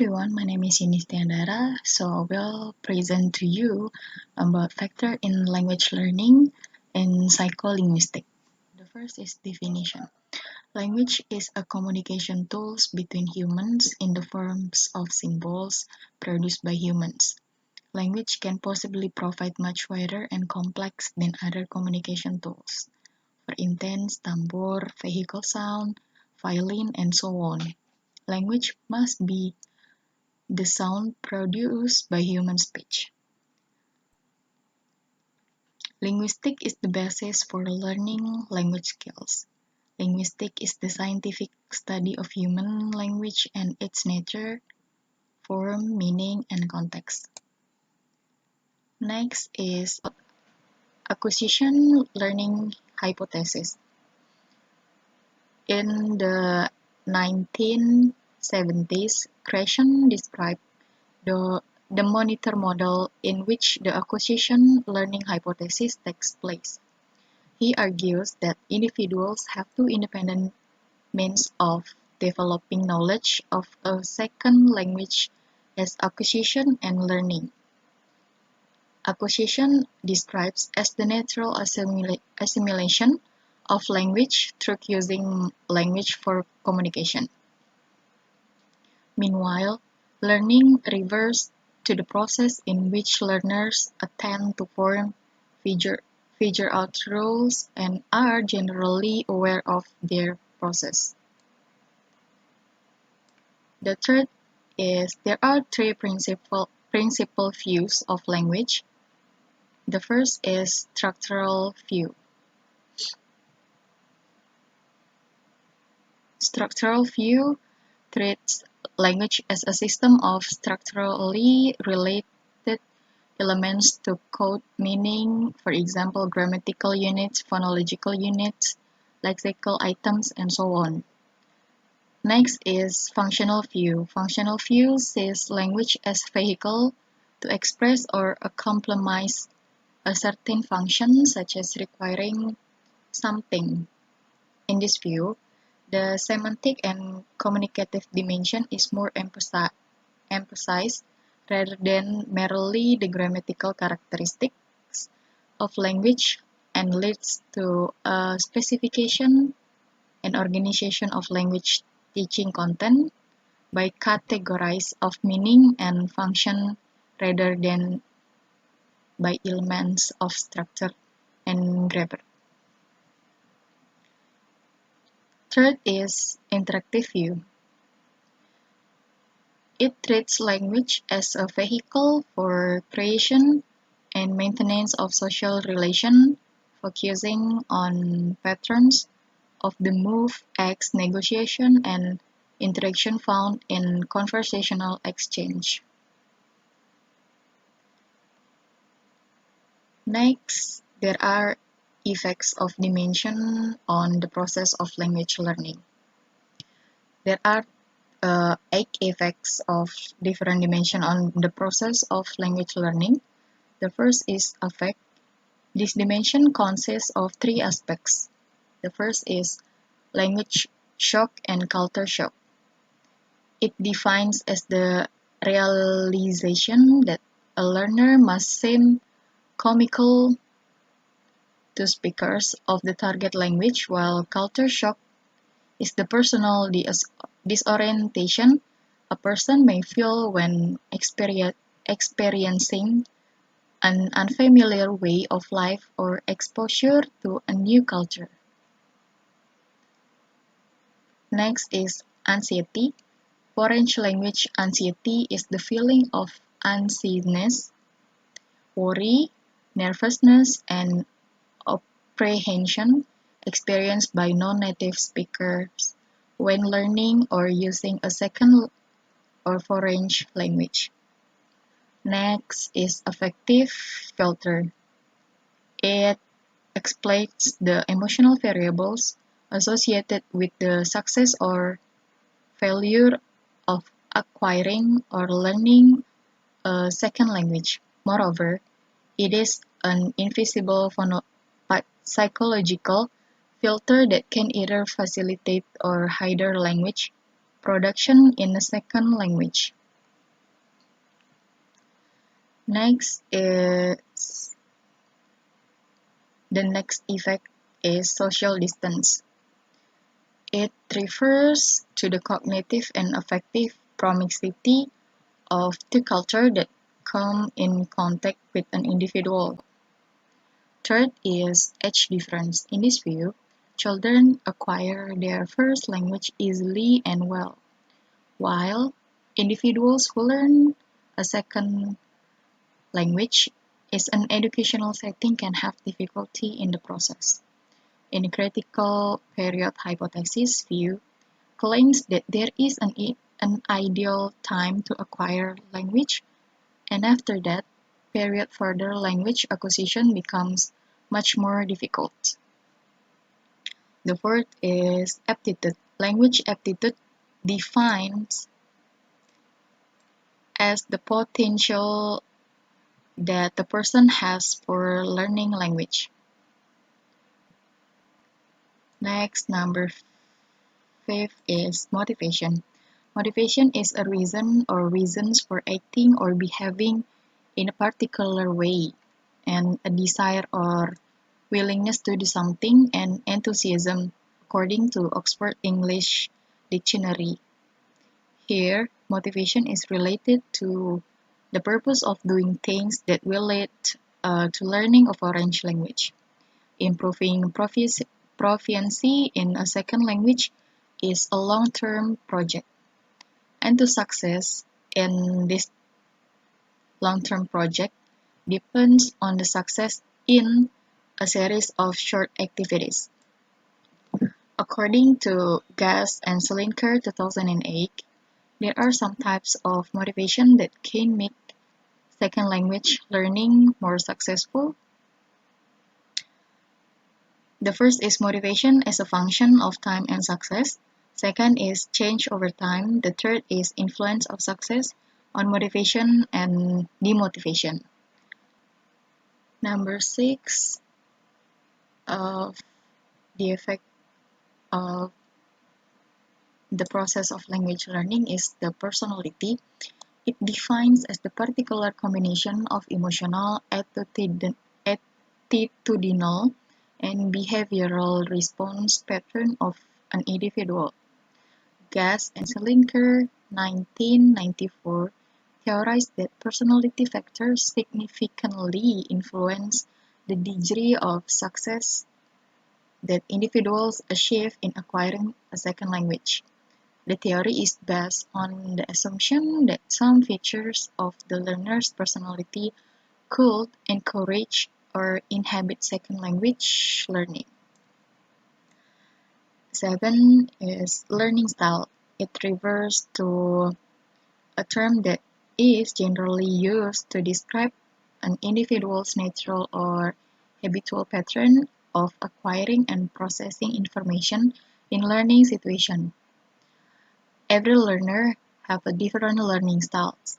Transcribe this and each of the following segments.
everyone, my name is Yunistiandara. So I will present to you about factor in language learning in psycholinguistics. The first is definition. Language is a communication tools between humans in the forms of symbols produced by humans. Language can possibly provide much wider and complex than other communication tools. For instance, tambor, vehicle sound, violin, and so on. Language must be the sound produced by human speech. Linguistics is the basis for learning language skills. Linguistics is the scientific study of human language and its nature, form, meaning, and context. Next is acquisition learning hypothesis. In the 1970s, Creation described the monitor model in which the acquisition learning hypothesis takes place. He argues that individuals have two independent means of developing knowledge of a second language as acquisition and learning. Acquisition describes as the natural assimilation of language through using language for communication. Meanwhile, learning refers to the process in which learners attempt to form, figure out rules, and are generally aware of their process. The third is there are three principal views of language. The first is structural view. Structural view treats language as a system of structurally related elements to code meaning, for example, grammatical units, phonological units, lexical items, and so on. Next is functional view. Functional view sees language as vehicle to express or accomplish a certain function, such as requiring something. In this view, the semantic and communicative dimension is more emphasized rather than merely the grammatical characteristics of language and leads to a specification and organization of language teaching content by categories of meaning and function rather than by elements of structure and grammar. Third is interactive view. It treats language as a vehicle for creation and maintenance of social relations, focusing on patterns of the move, acts, negotiation, and interaction found in conversational exchange. Next, there are effects of dimension on the process of language learning. There are 8 effects of different dimension on the process of language learning. The first is affect. This dimension consists of 3 aspects. The first is language shock and culture shock. It defines as the realization that a learner must seem comical to speakers of the target language, while culture shock is the personal disorientation a person may feel when experiencing an unfamiliar way of life or exposure to a new culture. Next is anxiety. Foreign language anxiety is the feeling of uneasiness, worry, nervousness, and apprehension experienced by non-native speakers when learning or using a second or foreign language. Next is affective filter. It explains the emotional variables associated with the success or failure of acquiring or learning a second language. Moreover, it is an invisible psychological filter that can either facilitate or hinder language production in a second language. Next is the next effect is social distance. It refers to the cognitive and affective proximity of two cultures that come in contact with an individual. Third is age difference. In this view, children acquire their first language easily and well, while individuals who learn a second language in an educational setting can have difficulty in the process. In the critical period hypothesis view, claims that there is an ideal time to acquire language, and after that period further language acquisition becomes much more difficult. The fourth is aptitude. Language aptitude defines as the potential that the person has for learning language. Next, number 5 is motivation. Motivation is a reason or reasons for acting or behaving in a particular way, and a desire or willingness to do something and enthusiasm, according to Oxford English Dictionary. Here, motivation is related to the purpose of doing things that will lead to learning of a foreign language. Improving proficiency in a second language is a long-term project, and to success in this long-term project depends on the success in a series of short activities. According to Gass and Selinker 2008, there are some types of motivation that can make second language learning more successful. The first is motivation as a function of time and success. Second is change over time. The third is influence of success on motivation and demotivation. Number 6, of the effect of the process of language learning is the personality. It defines as the particular combination of emotional, attitudinal, and behavioral response pattern of an individual. Gass and Selinker, 1994, theorized that personality factors significantly influence the degree of success that individuals achieve in acquiring a second language. The theory is based on the assumption that some features of the learner's personality could encourage or inhibit second language learning. 7 is learning style. It refers to a term that is generally used to describe an individual's natural or habitual pattern of acquiring and processing information in learning situations. Every learner have a different learning styles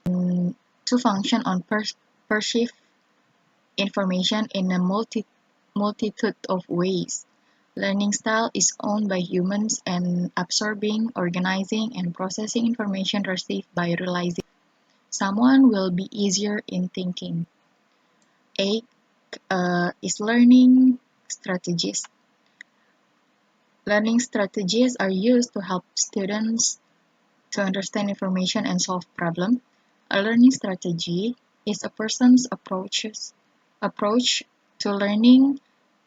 to function on perceive information in a multitude of ways. Learning style is owned by humans and absorbing, organizing, and processing information received by realizing someone will be easier in thinking. 8 is learning strategies. Learning strategies are used to help students to understand information and solve problems. A learning strategy is a person's approach to learning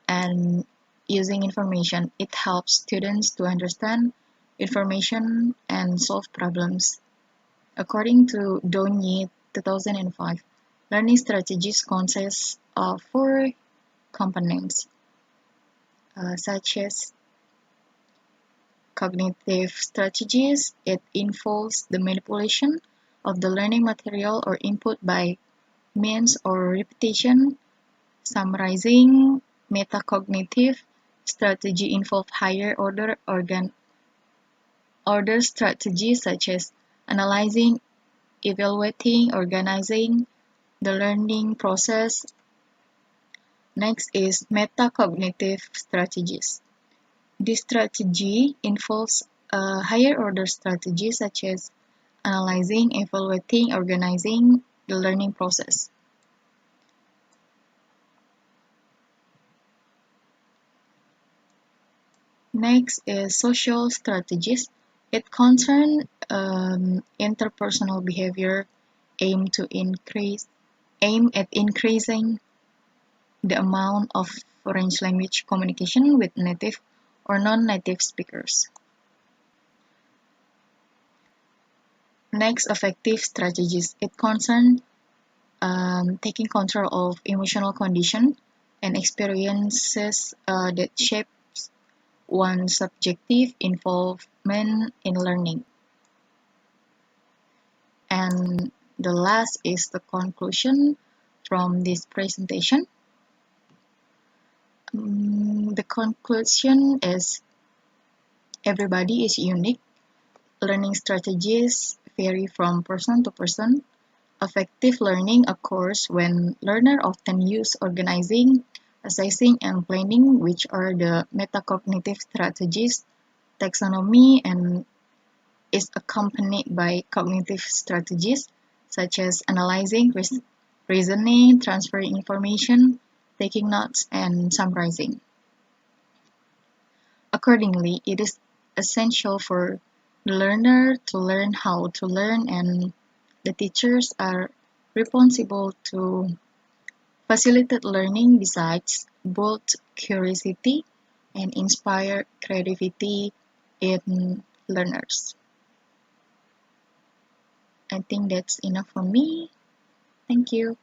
and using information. It helps students to understand information and solve problems. According to Donyi 2005, learning strategies consist of 4 components, such as cognitive strategies. It involves the manipulation of the learning material or input by means or repetition. Summarizing. Metacognitive strategy involve higher order strategies such as analyzing, evaluating, organizing the learning process. Next is metacognitive strategies. This strategy involves a higher order strategy such as analyzing, evaluating, organizing the learning process. Next is social strategies. It concerns interpersonal behavior aim at increasing the amount of foreign language communication with native or non-native speakers. Next, affective strategies. It concerns taking control of emotional condition and experiences that shape one's subjective involvement in learning. And the last is the conclusion from this presentation. The conclusion is everybody is unique. Learning strategies vary from person to person. Effective learning occurs when learners often use organizing, assessing, and planning, which are the metacognitive strategies, taxonomy, and is accompanied by cognitive strategies such as analyzing, reasoning, transferring information, taking notes, and summarizing. Accordingly, it is essential for the learner to learn how to learn, and the teachers are responsible to facilitate learning besides both curiosity and inspire creativity in learners. I think that's enough for me. Thank you.